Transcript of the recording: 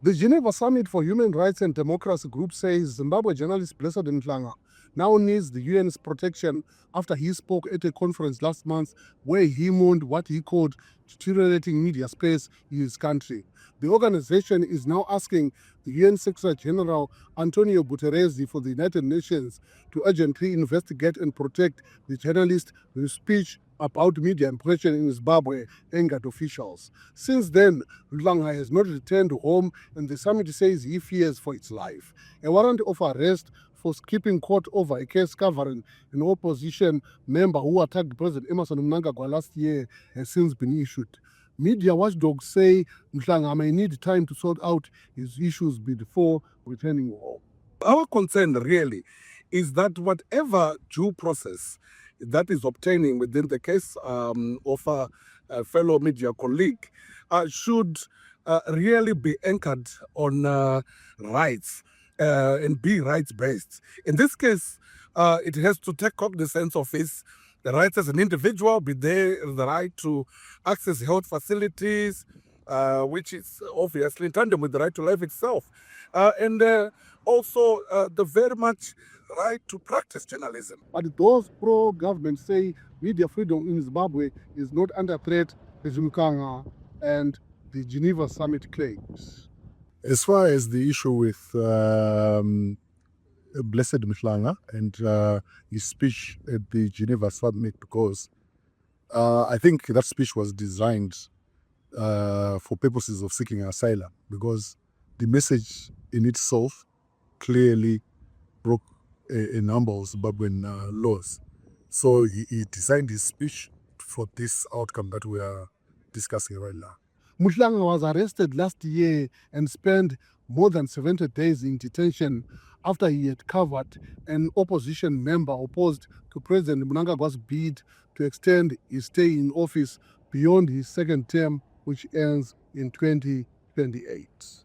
The Geneva Summit for Human Rights and Democracy group says Zimbabwe journalist Blessed Mhlanga now needs the UN's protection after he spoke at a conference last month where he mourned what he called deteriorating media space in his country. The organization is now asking the UN Secretary General Antonio Guterres for the United Nations to urgently investigate and protect the journalist whose speech about media impression in Zimbabwe angered officials. Since then, Mhlanga has not returned home and the summit says he fears for its life. A warrant of arrest for skipping court over a case covering an opposition member who attacked President Emmerson Mnangagwa last year has since been issued. Media watchdogs say Mhlanga may need time to sort out his issues before returning home. Our concern really is that whatever due process that is obtaining within the case of a fellow media colleague should really be anchored on rights and be rights-based. In this case, it has to take cognizance of the rights as an individual, be there the right to access health facilities, which is obviously in tandem with the right to life itself. And also the very much right to practice journalism. But those pro-government say media freedom in Zimbabwe is not under threat, as Mhlanga and the Geneva Summit claims. As far as the issue with Blessed Mhlanga and his speech at the Geneva Summit goes, I think that speech was designed for purposes of seeking asylum, because the message in itself clearly broke a number of Zimbabwean laws. So he designed his speech for this outcome that we are discussing right now. Mhlanga was arrested last year and spent more than 70 days in detention after he had covered an opposition member opposed to President Mnangagwa's bid to extend his stay in office beyond his second term, which ends in 2028.